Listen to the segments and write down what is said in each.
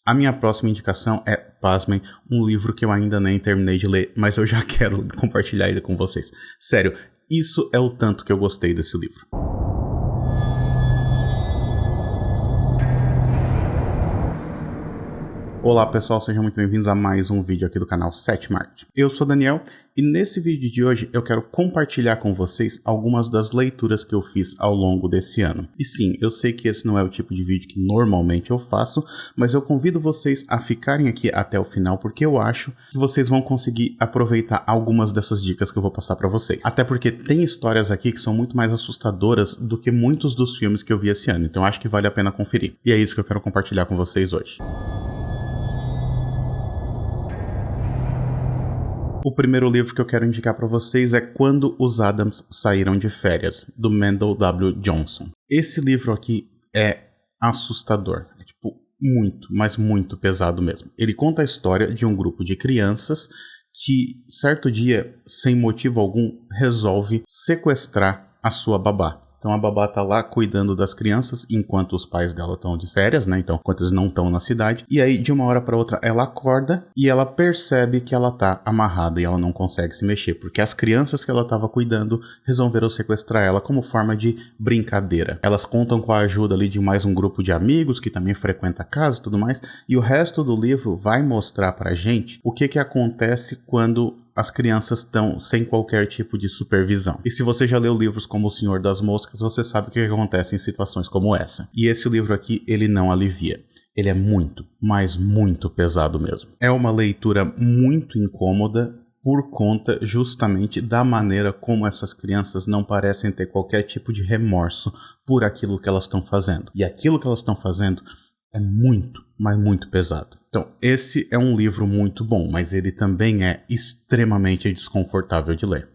A minha próxima indicação é, pasmem, um livro que eu ainda nem terminei de ler, mas eu já quero compartilhar ele com vocês. Sério, isso é o tanto que eu gostei desse livro. Olá pessoal, sejam muito bem-vindos a mais um vídeo aqui do canal 7 Marketing. Eu sou Daniel e nesse vídeo de hoje eu quero compartilhar com vocês algumas das leituras que eu fiz ao longo desse ano. E sim, eu sei que esse não é o tipo de vídeo que normalmente eu faço, mas eu convido vocês a ficarem aqui até o final porque eu acho que vocês vão conseguir aproveitar algumas dessas dicas que eu vou passar para vocês. Até porque tem histórias aqui que são muito mais assustadoras do que muitos dos filmes que eu vi esse ano, então acho que vale a pena conferir. E é isso que eu quero compartilhar com vocês hoje. O primeiro livro que eu quero indicar para vocês é Quando os Addams Saíram de Férias, do Mandel W. Johnson. Esse livro aqui é assustador, é tipo muito, mas muito pesado mesmo. Ele conta a história de um grupo de crianças que, certo dia, sem motivo algum, resolve sequestrar a sua babá. Então a babá tá lá cuidando das crianças enquanto os pais dela estão de férias, né? Então, enquanto eles não estão na cidade. E aí, de uma hora para outra, ela acorda e ela percebe que ela tá amarrada e ela não consegue se mexer. Porque as crianças que ela estava cuidando resolveram sequestrar ela como forma de brincadeira. Elas contam com a ajuda ali de mais um grupo de amigos que também frequenta a casa e tudo mais. E o resto do livro vai mostrar pra gente o que acontece quando as crianças estão sem qualquer tipo de supervisão. E se você já leu livros como O Senhor das Moscas, você sabe o que acontece em situações como essa. E esse livro aqui, ele não alivia. Ele é muito, mas muito pesado mesmo. É uma leitura muito incômoda por conta justamente da maneira como essas crianças não parecem ter qualquer tipo de remorso por aquilo que elas estão fazendo. E aquilo que elas estão fazendo é muito, mas muito pesado. Então, esse é um livro muito bom, mas ele também é extremamente desconfortável de ler.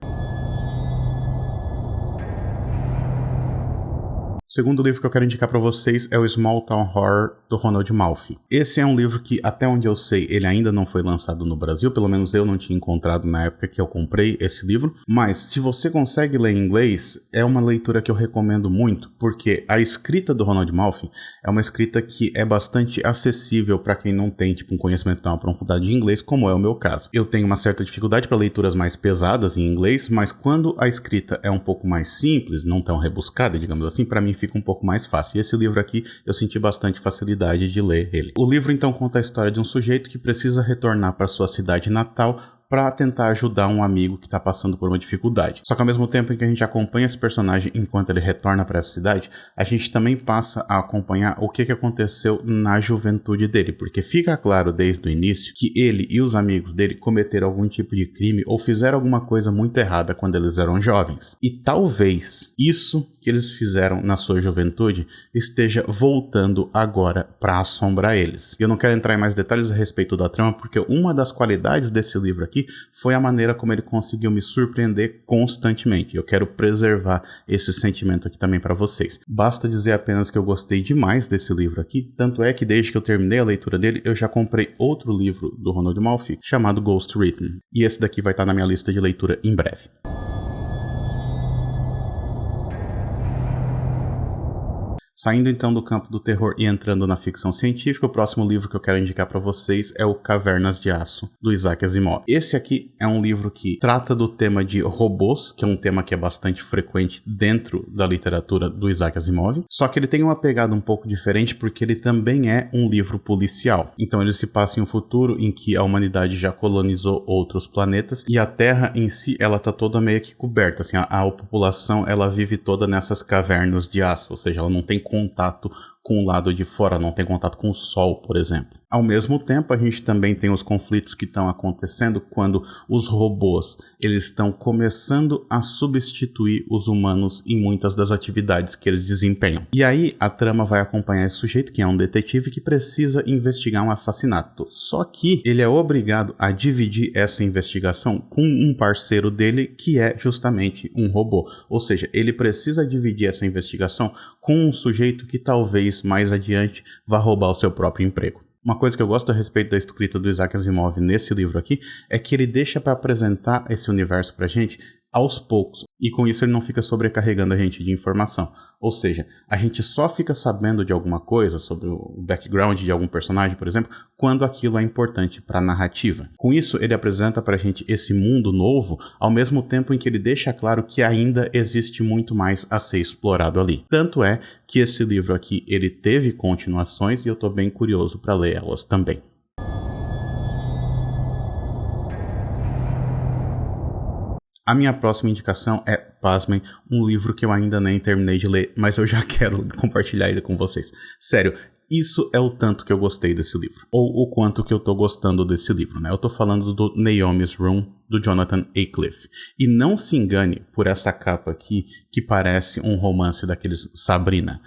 O segundo livro que eu quero indicar para vocês é o Small Town Horror, do Ronald Malfi. Esse é um livro que, até onde eu sei, ele ainda não foi lançado no Brasil, pelo menos eu não tinha encontrado na época que eu comprei esse livro, mas se você consegue ler em inglês, é uma leitura que eu recomendo muito, porque a escrita do Ronald Malfi é uma escrita que é bastante acessível para quem não tem um conhecimento tão aprofundado de inglês, como é o meu caso. Eu tenho uma certa dificuldade para leituras mais pesadas em inglês, mas quando a escrita é um pouco mais simples, não tão rebuscada, digamos assim, para mim fica um pouco mais fácil. E esse livro aqui eu senti bastante facilidade de ler ele. O livro então conta a história de um sujeito que precisa retornar para sua cidade natal para tentar ajudar um amigo que está passando por uma dificuldade. Só que ao mesmo tempo em que a gente acompanha esse personagem enquanto ele retorna para essa cidade, a gente também passa a acompanhar o que aconteceu na juventude dele, porque fica claro desde o início que ele e os amigos dele cometeram algum tipo de crime ou fizeram alguma coisa muito errada quando eles eram jovens. E talvez isso que eles fizeram na sua juventude esteja voltando agora para assombrar eles. Eu não quero entrar em mais detalhes a respeito da trama, porque uma das qualidades desse livro aqui foi a maneira como ele conseguiu me surpreender constantemente. Eu quero preservar esse sentimento aqui também para vocês. Basta dizer apenas que eu gostei demais desse livro aqui, tanto é que desde que eu terminei a leitura dele, eu já comprei outro livro do Ronald Malfi, chamado Ghost Written. E esse daqui vai estar na minha lista de leitura em breve. Saindo então do campo do terror e entrando na ficção científica, o próximo livro que eu quero indicar para vocês é o Cavernas de Aço, do Isaac Asimov. Esse aqui é um livro que trata do tema de robôs, que é um tema que é bastante frequente dentro da literatura do Isaac Asimov, só que ele tem uma pegada um pouco diferente porque ele também é um livro policial. Então ele se passa em um futuro em que a humanidade já colonizou outros planetas e a Terra em si, ela tá toda meio que coberta, assim, a população, ela vive toda nessas cavernas de aço, ou seja, ela não tem contato com o lado de fora, não tem contato com o sol, por exemplo. Ao mesmo tempo, a gente também tem os conflitos que estão acontecendo quando os robôs eles estão começando a substituir os humanos em muitas das atividades que eles desempenham. E aí a trama vai acompanhar esse sujeito, que é um detetive que precisa investigar um assassinato. Só que ele é obrigado a dividir essa investigação com um parceiro dele, que é justamente um robô. Ou seja, ele precisa dividir essa investigação com um sujeito que talvez mais adiante vá roubar o seu próprio emprego. Uma coisa que eu gosto a respeito da escrita do Isaac Asimov nesse livro aqui é que ele deixa para apresentar esse universo pra gente aos poucos. E com isso ele não fica sobrecarregando a gente de informação. Ou seja, a gente só fica sabendo de alguma coisa, sobre o background de algum personagem, por exemplo, quando aquilo é importante para a narrativa. Com isso, ele apresenta para a gente esse mundo novo, ao mesmo tempo em que ele deixa claro que ainda existe muito mais a ser explorado ali. Tanto é que esse livro aqui, ele teve continuações e eu estou bem curioso para ler elas também. A minha próxima indicação é, pasmem, um livro que eu ainda nem terminei de ler, mas eu já quero compartilhar ele com vocês. Sério, isso é o tanto que eu gostei desse livro, ou o quanto que eu tô gostando desse livro, né? Eu tô falando do Naomi's Room, do Jonathan Aycliffe. E não se engane por essa capa aqui, que parece um romance daqueles Sabrina.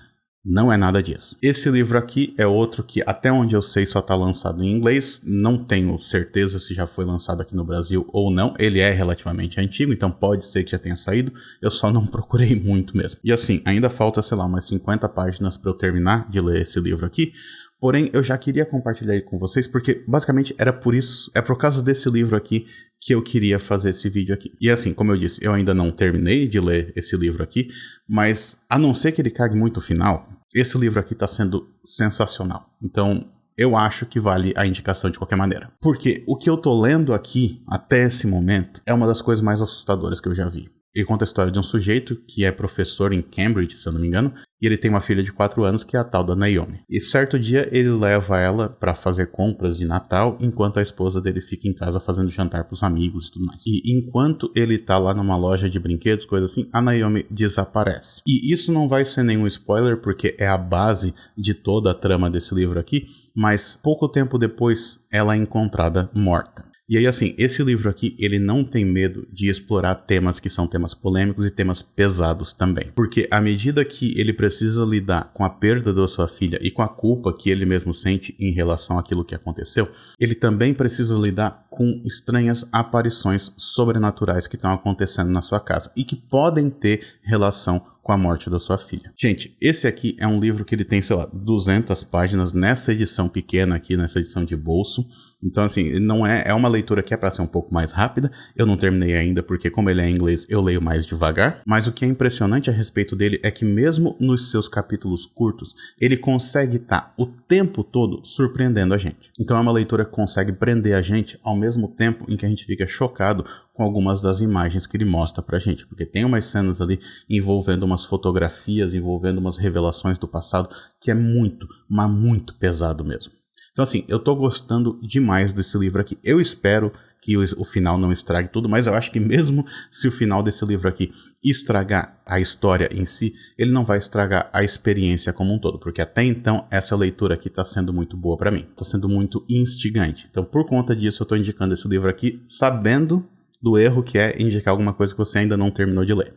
Não é nada disso. Esse livro aqui é outro que, até onde eu sei, só está lançado em inglês. Não tenho certeza se já foi lançado aqui no Brasil ou não. Ele é relativamente antigo, então pode ser que já tenha saído. Eu só não procurei muito mesmo. E assim, ainda falta, sei lá, umas 50 páginas para eu terminar de ler esse livro aqui. Porém, eu já queria compartilhar ele com vocês, porque basicamente era por isso, é por causa desse livro aqui que eu queria fazer esse vídeo aqui. E assim, como eu disse, eu ainda não terminei de ler esse livro aqui, mas a não ser que ele cague muito o final, esse livro aqui está sendo sensacional. Então, eu acho que vale a indicação de qualquer maneira. Porque o que eu tô lendo aqui, até esse momento, é uma das coisas mais assustadoras que eu já vi. Ele conta a história de um sujeito que é professor em Cambridge, se eu não me engano, e ele tem uma filha de 4 anos que é a tal da Naomi. E certo dia ele leva ela para fazer compras de Natal, enquanto a esposa dele fica em casa fazendo jantar pros amigos e tudo mais. E enquanto ele tá lá numa loja de brinquedos, coisa assim, a Naomi desaparece. E isso não vai ser nenhum spoiler, porque é a base de toda a trama desse livro aqui, mas pouco tempo depois ela é encontrada morta. E aí, assim, esse livro aqui, ele não tem medo de explorar temas que são temas polêmicos e temas pesados também. Porque à medida que ele precisa lidar com a perda da sua filha e com a culpa que ele mesmo sente em relação àquilo que aconteceu, ele também precisa lidar com estranhas aparições sobrenaturais que estão acontecendo na sua casa e que podem ter relação com a morte da sua filha. Gente, esse aqui é um livro que ele tem, sei lá, 200 páginas nessa edição pequena aqui, nessa edição de bolso. Então, assim, não é uma leitura que é para ser um pouco mais rápida. Eu não terminei ainda porque, como ele é em inglês, eu leio mais devagar. Mas o que é impressionante a respeito dele é que mesmo nos seus capítulos curtos, ele consegue estar o tempo todo surpreendendo a gente. Então é uma leitura que consegue prender a gente ao mesmo tempo em que a gente fica chocado com algumas das imagens que ele mostra pra gente, porque tem umas cenas ali envolvendo umas fotografias, envolvendo umas revelações do passado, que é muito, mas muito pesado mesmo. Então assim, eu tô gostando demais desse livro aqui. Eu espero que o final não estrague tudo, mas eu acho que mesmo se o final desse livro aqui estragar a história em si, ele não vai estragar a experiência como um todo, porque até então essa leitura aqui tá sendo muito boa pra mim, tá sendo muito instigante. Então por conta disso eu tô indicando esse livro aqui, sabendo do erro que é indicar alguma coisa que você ainda não terminou de ler.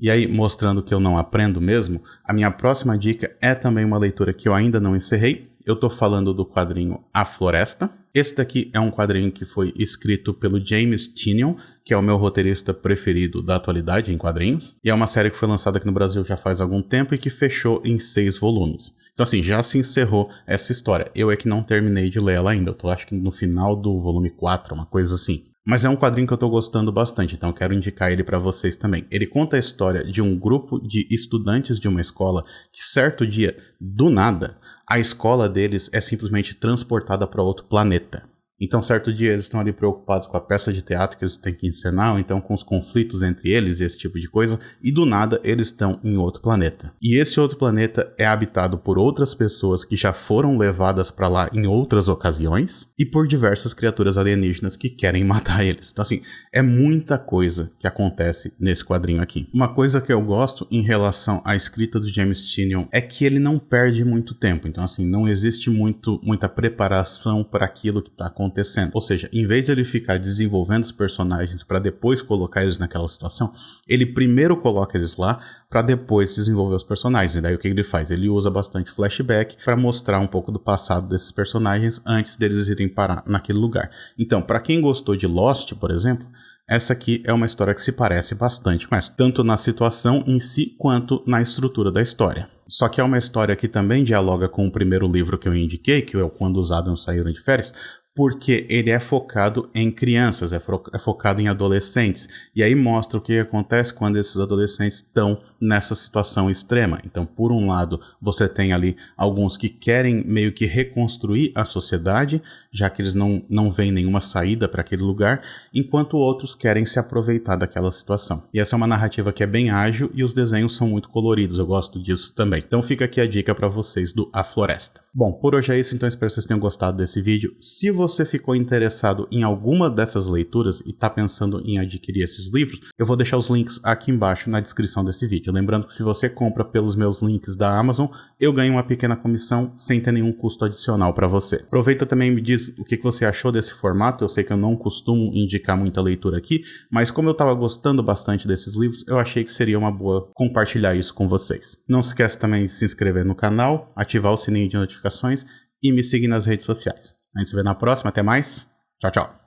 E aí, mostrando que eu não aprendo mesmo, a minha próxima dica é também uma leitura que eu ainda não encerrei. Eu tô falando do quadrinho A Floresta. Esse daqui é um quadrinho que foi escrito pelo James Tynion, que é o meu roteirista preferido da atualidade em quadrinhos. E é uma série que foi lançada aqui no Brasil já faz algum tempo e que fechou em 6 volumes. Então assim, já se encerrou essa história. Eu é que não terminei de ler ela ainda. Eu tô acho que no final do volume 4, uma coisa assim. Mas é um quadrinho que eu tô gostando bastante, então eu quero indicar ele pra vocês também. Ele conta a história de um grupo de estudantes de uma escola que certo dia, do nada, a escola deles é simplesmente transportada para outro planeta. Então, certo dia, eles estão ali preocupados com a peça de teatro que eles têm que encenar, ou então com os conflitos entre eles e esse tipo de coisa, e do nada eles estão em outro planeta. E esse outro planeta é habitado por outras pessoas que já foram levadas para lá em outras ocasiões, e por diversas criaturas alienígenas que querem matar eles. Então, assim, é muita coisa que acontece nesse quadrinho aqui. Uma coisa que eu gosto em relação à escrita do James Tynion é que ele não perde muito tempo. Então, assim, não existe muita preparação para aquilo que está acontecendo. Ou seja, em vez de ele ficar desenvolvendo os personagens para depois colocar eles naquela situação, ele primeiro coloca eles lá para depois desenvolver os personagens. E daí o que ele faz? Ele usa bastante flashback para mostrar um pouco do passado desses personagens antes deles irem parar naquele lugar. Então, para quem gostou de Lost, por exemplo, essa aqui é uma história que se parece bastante com essa, tanto na situação em si quanto na estrutura da história. Só que é uma história que também dialoga com o primeiro livro que eu indiquei, que é o Quando os Adams Saíram de Férias, porque ele é focado em crianças, é focado em adolescentes. E aí mostra o que acontece quando esses adolescentes estão nessa situação extrema. Então, por um lado, você tem ali alguns que querem meio que reconstruir a sociedade, já que eles não veem nenhuma saída para aquele lugar, enquanto outros querem se aproveitar daquela situação. E essa é uma narrativa que é bem ágil e os desenhos são muito coloridos, eu gosto disso também. Então fica aqui a dica para vocês do A Floresta. Bom, por hoje é isso, então espero que vocês tenham gostado desse vídeo. Se você ficou interessado em alguma dessas leituras e está pensando em adquirir esses livros, eu vou deixar os links aqui embaixo na descrição desse vídeo. Lembrando que se você compra pelos meus links da Amazon, eu ganho uma pequena comissão sem ter nenhum custo adicional para você. Aproveita também e me diz o que você achou desse formato. Eu sei que eu não costumo indicar muita leitura aqui, mas como eu estava gostando bastante desses livros, eu achei que seria uma boa compartilhar isso com vocês. Não se esqueça também de se inscrever no canal, ativar o sininho de notificações e me seguir nas redes sociais. A gente se vê na próxima, até mais, tchau, tchau!